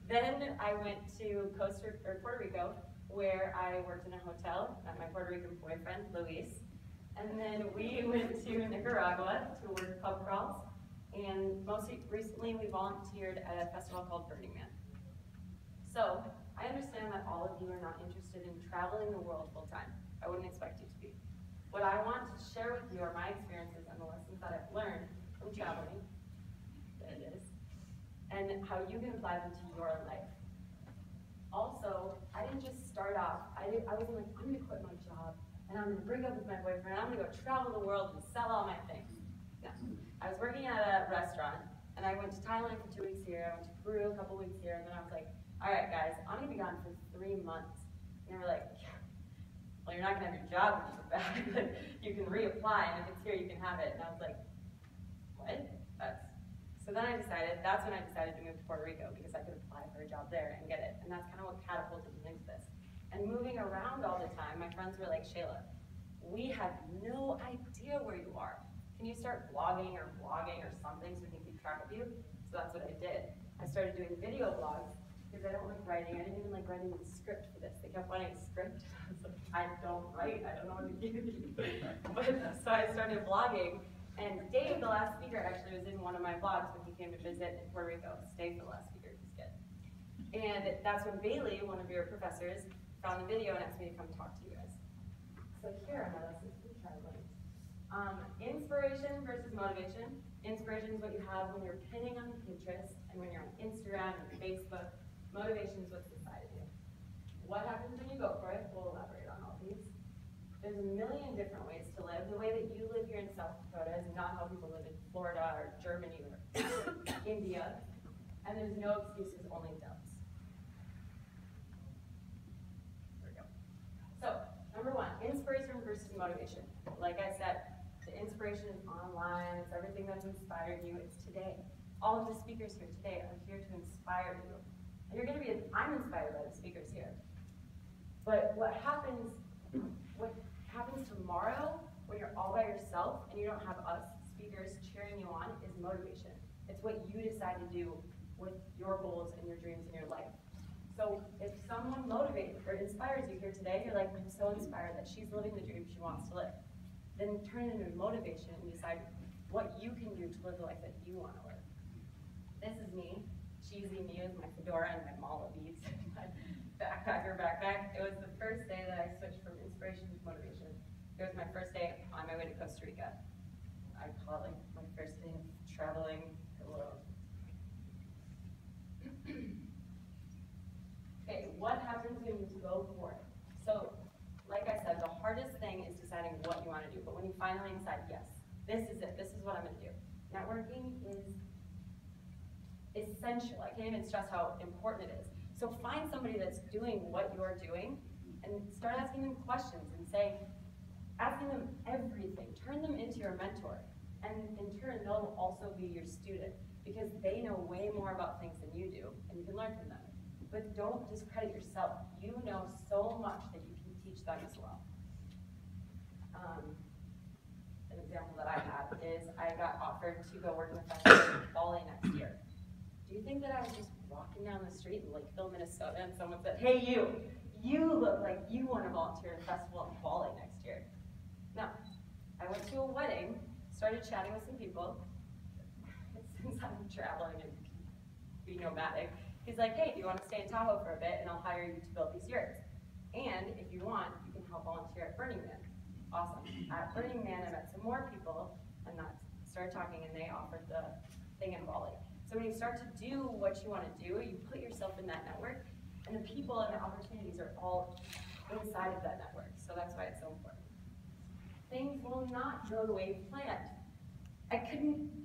Then I went to Puerto Rico, where I worked in a hotel, met my Puerto Rican boyfriend, Luis. And then we went to Nicaragua to work pub crawls. And most recently, we volunteered at a festival called Burning Man. So, I understand that all of you are not interested in traveling the world full time. I wouldn't expect you to be. What I want to share with you are my experiences and the lessons that I've learned from traveling, there it is, and how you can apply them to your life. Also, I didn't just start off, I wasn't like, I'm gonna quit my job, and I'm gonna break up with my boyfriend, and I'm gonna go travel the world and sell all my things. No. I was working at a restaurant, and I went to Thailand for 2 weeks here, I went to Peru a couple weeks here, and then I was like, all right guys, I'm gonna be gone for 3 months. And they were like, well, you're not gonna have your job when you get back, but you can reapply, and if it's here, you can have it. And I was like, what? So then that's when I decided to move to Puerto Rico, because I could apply for a job there and get it. And that's kind of what catapulted me into this. And moving around all the time, my friends were like, Shayla, we have no idea where you are. Can you start blogging or vlogging or something so we can keep track of you? So that's what I did. I started doing video blogs because I don't like writing. I didn't even like writing the script for this. They kept wanting a script. I was like, I don't write. I don't know what to do. So I started blogging. And Dave, the last speaker, actually was in one of my vlogs when he came to visit in Puerto Rico. Stay for the last speaker, he's good. And that's when Bailey, one of your professors, found the video and asked me to come talk to you guys. So here are my lessons for traveling. Inspiration versus motivation. Inspiration is what you have when you're pinning on Pinterest and when you're on Instagram and Facebook. Motivation is what's inside of you. What happens when you go for it? We'll elaborate on all these. There's a million different ways to live. The way that you live here in South Dakota is not how people live in Florida or Germany or India. And there's no excuses, only doubts. There we go. So, number one, inspiration versus motivation. Like I said, the inspiration is online, it's everything that's inspired you, it's today. All of the speakers here today are here to inspire you. And you're going to be, I'm inspired by the speakers here. But what happens tomorrow when you're all by yourself and you don't have us speakers cheering you on is motivation. It's what you decide to do with your goals and your dreams in your life. So if someone motivates or inspires you here today, you're like, I'm so inspired that she's living the dream she wants to live. Then turn it into motivation and decide what you can do to live the life that you want to live. This is me, cheesy me with my fedora and my mala beads, my backpacker backpack. It was the first day that I switched from inspiration to motivation. It was my first day on my way to Costa Rica. I call it like my first day of traveling the world. Okay, what happens when you go for it? So, like I said, the hardest thing is deciding what you want to do. But when you finally decide, yes, this is it, this is what I'm going to do. Networking is essential. I can't even stress how important it is. So find somebody that's doing what you're doing and start asking them questions and asking them everything. Turn them into your mentor. And in turn, they'll also be your student because they know way more about things than you do and you can learn from them. But don't discredit yourself. You know so much that you can teach them as well. An example that I have is I got offered to go work in a festival in Bali next year. Do you think that I was just walking down the street in Lakeville, Minnesota, and someone said, hey you look like you want to volunteer at a festival in Bali next year? No. I went to a wedding, started chatting with some people. Since I'm traveling and being nomadic, he's like, hey, do you want to stay in Tahoe for a bit, and I'll hire you to build these yurts. And if you want, you can help volunteer at Burning Man. Awesome. At Burning Man, I met some more people, and started talking, and they offered the thing in Bali. So when you start to do what you want to do, you put yourself in that network, and the people and the opportunities are all inside of that network. So that's why it's so important. Things will not go the way you planned.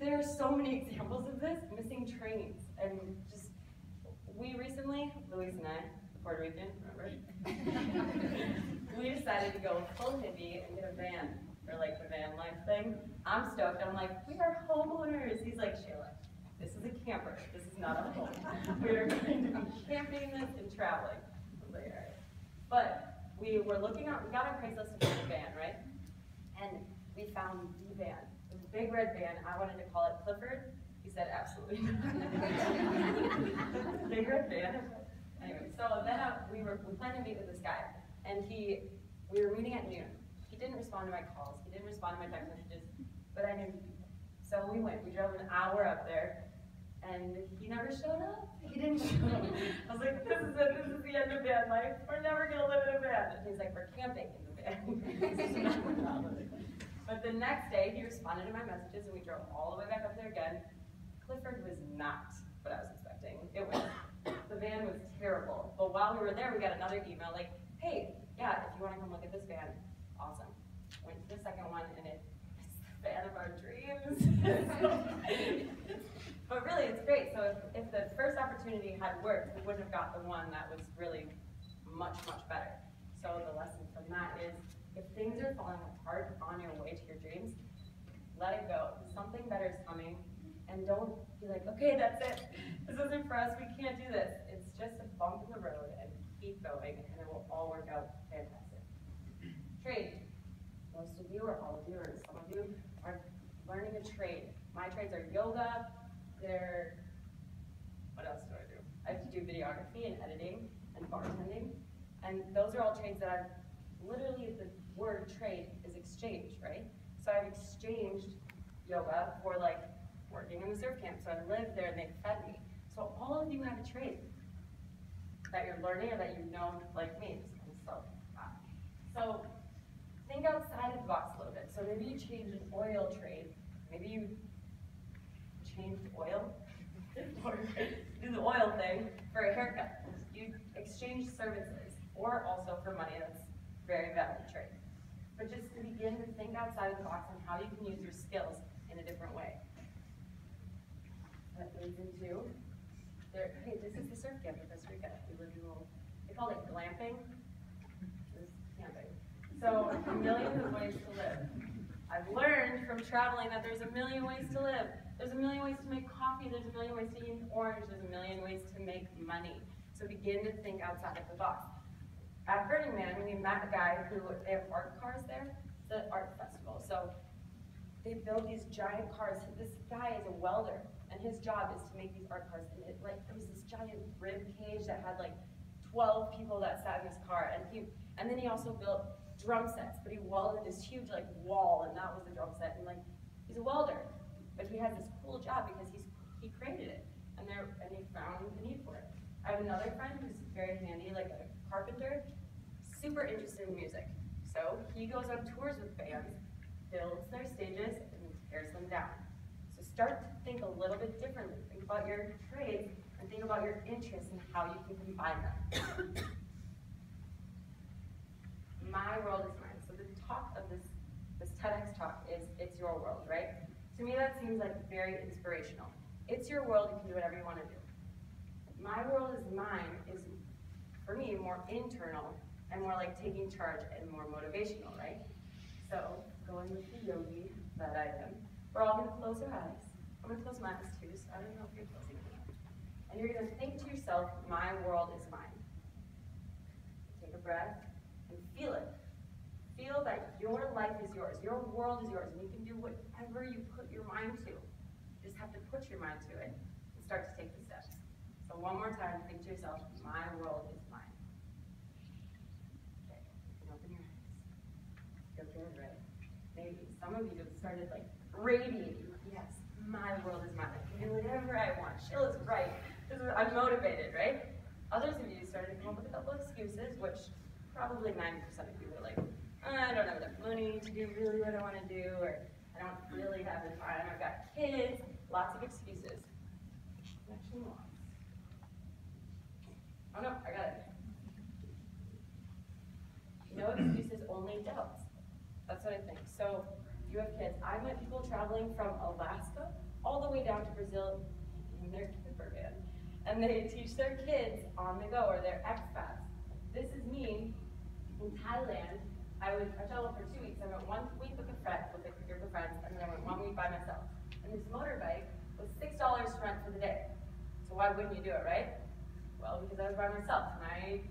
There are so many examples of this, missing trains, and we recently, Luis and I, the Puerto Rican, remember? We decided to go full hippie and get a van for like the van life thing. I'm stoked. I'm like, we are homeowners. He's like, Shayla, this is a camper. This is not a home. We are going to be camping this and traveling. I was like, all right. But we were looking up, we got on Craigslist to find a van, right? And we found the van. It was a big red van. I wanted to call it Clifford. He said absolutely not. Bigger fan. Anyway, so then we planned to meet with this guy, and we were meeting at noon. He didn't respond to my calls, he didn't respond to my text messages, but I knew he would. So we went, we drove an hour up there, and he never showed up. He didn't show up. I was like, this is it, this is the end of van life. We're never gonna live in a van. And he's like, we're camping in the van. But the next day, he responded to my messages, and we drove all the way back up there again. Clifford was not what I was expecting. The van was terrible. But while we were there, we got another email like, hey, yeah, if you want to come look at this van, awesome. Went to the second one, and it's the van of our dreams. But really, it's great. So if the first opportunity had worked, we wouldn't have got the one that was really much, much better. So the lesson from that is, if things are falling apart on your way to your dreams, let it go. Something better is coming. And don't be like, okay, that's it. This isn't for us. We can't do this. It's just a bump in the road, and keep going, and it will all work out fantastic. Trade. Most of you, or all of you, or some of you, are learning a trade. My trades are yoga. What else do I do? I have to do videography and editing and bartending. And those are all trades that I've literally, the word trade is exchange, right? So I've exchanged yoga for like working in the surf camp. So I lived there and they fed me. So all of you have a trade that you're learning or that you know, like me. So think outside of the box a little bit. So maybe you change an oil trade. Maybe you changed oil, or do the oil thing for a haircut. You exchange services, or also for money. That's very valid trade. But just to begin to think outside of the box on how you can use your skills in a different way. That leads into, hey, this is the surf camp in Costa Rica. We live in a little, they call it glamping. This is camping. So, millions of ways to live. I've learned from traveling that there's a million ways to live. There's a million ways to make coffee. There's a million ways to eat an orange. There's a million ways to make money. So begin to think outside of the box. At Burning Man, we met a guy who, they have art cars there. It's an art festival. So they build these giant cars. This guy is a welder, and his job is to make these art cars. And it was this giant rib cage that had like 12 people that sat in his car. And then he also built drum sets, but he welded this huge like wall, and that was the drum set. And like, he's a welder, but he has this cool job because he created it, and he found the need for it. I have another friend who's very handy, like a carpenter, super interested in music. So he goes on tours with bands, builds their stages, and tears them down. So start to think a little bit differently. Think about your trades, and think about your interests and how you can combine them. My world is mine. So the talk of this TEDx talk is, it's your world, right? To me, that seems like very inspirational. It's your world, you can do whatever you want to do. My world is mine is, for me, more internal and more like taking charge and more motivational, right? So, going with the yogi that I am, we're all going to close our eyes. I'm going to close my eyes too, so I don't know if you're closing them. And you're going to think to yourself, my world is mine. Take a breath and feel it. Feel that your life is yours, your world is yours, and you can do whatever you put your mind to. You just have to put your mind to it and start to take the steps. So one more time, think to yourself, my world is mine. Okay, you can open your eyes. Feel good, right? Maybe some of you have started like radiating. Yes, my world is mine. I can do whatever I want. Shayla's right. I'm motivated, right? Others of you started to come up with a couple excuses, which probably 90% of you were like, I don't have enough money to do really what I want to do, or I don't really have the time, I've got kids, lots of excuses. Actually, lots. Oh no, I got it. No excuses, only doubts. That's what I think. So, you have kids. I met people traveling from Alaska all the way down to Brazil in their camper van. And they teach their kids on the go, or their expats. This is me in Thailand. I traveled for 2 weeks. I went 1 week with a group of friends, and then I went 1 week by myself. And this motorbike was $6 to rent for the day. So why wouldn't you do it, right? Well, because I was by myself, and I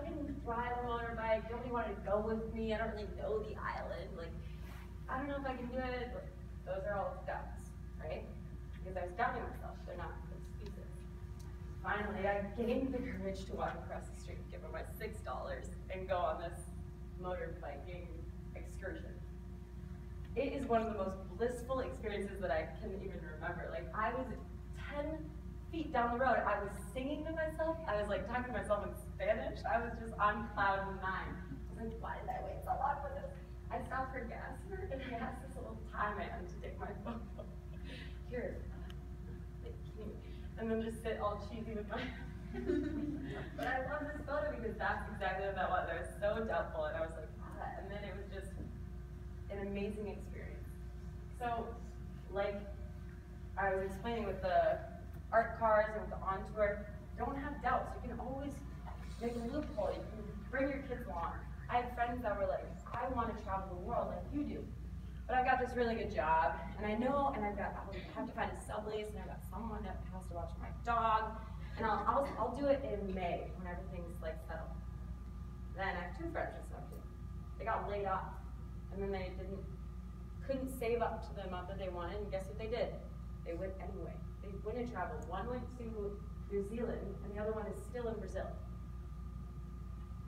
didn't drive a motorbike. Nobody wanted to go with me. I don't really know the island. Like, I don't know if I can do it. Those are all doubts, right? because I was doubting myself. They're not excuses. Finally, I gained the courage to walk across the street, give them my $6, and go on this motorbiking excursion. It is one of the most blissful experiences that I can even remember. Like, I was 10 feet down the road, I was singing to myself. I was like talking to myself in Spanish. I was just on cloud 9. I was like, why did I wait so long for this? I stopped for gas here, and I asked this little Thai man to take my phone. Here, and then just sit all cheesy with my But I love this photo because that's exactly what that was. I was so doubtful, and I was like, ah, and then it was just an amazing experience. So, like I was explaining with the art cars and with the on tour, don't have doubts. You can always make a loophole. You can bring your kids along. I had friends that were like, I want to travel the world like you do. But I've got this really good job, and I know, and I have to find a sublease, and I've got someone that has to watch my dog, and I'll do it in May when everything's like settled. Then I have 2 friends just now too. They got laid off, and then they couldn't save up to the amount that they wanted, and guess what they did? They went anyway. They went and traveled. One went to New Zealand, and the other one is still in Brazil.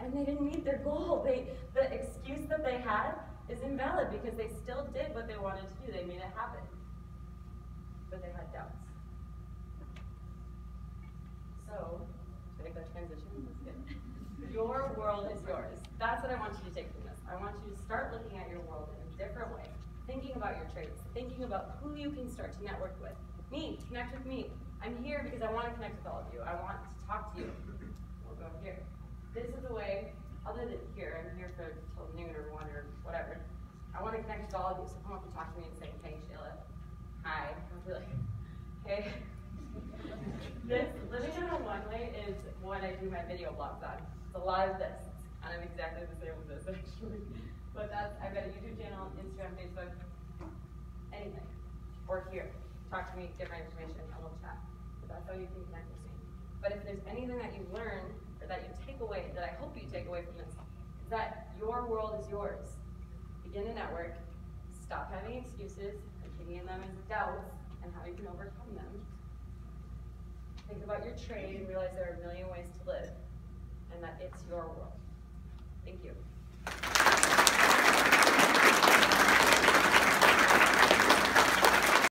And they didn't meet their goal. The excuse that they had is invalid because they still did what they wanted to do. They made it happen. But they had doubts. So, should I go transition? That's good. Your world is yours. That's what I want you to take from this. I want you to start looking at your world in a different way. Thinking about your traits. Thinking about who you can start to network with. Me, connect with me. I'm here because I want to connect with all of you. I want to talk to you. We'll go here. This is a way, other than here, I'm here for till noon or 1 or whatever. I want to connect with all of you, so come up and talk to me and say, hey, Shayla. Hi. I'll be like, hey. This, living in a one-way is what I do my video blogs on. It's a lot of this. It's kind of exactly the same as this, actually. But I've got a YouTube channel, Instagram, Facebook, anything. Or here. Talk to me, get my information, and we'll chat. But that's how you can connect with me. But if there's anything that you learn, or that you take away, that I hope you take away from this, is that your world is yours. Begin to network, stop having excuses, and thinking of them as doubts, and how you can overcome them. Think about your trade and realize there are a million ways to live, and that it's your world. Thank you.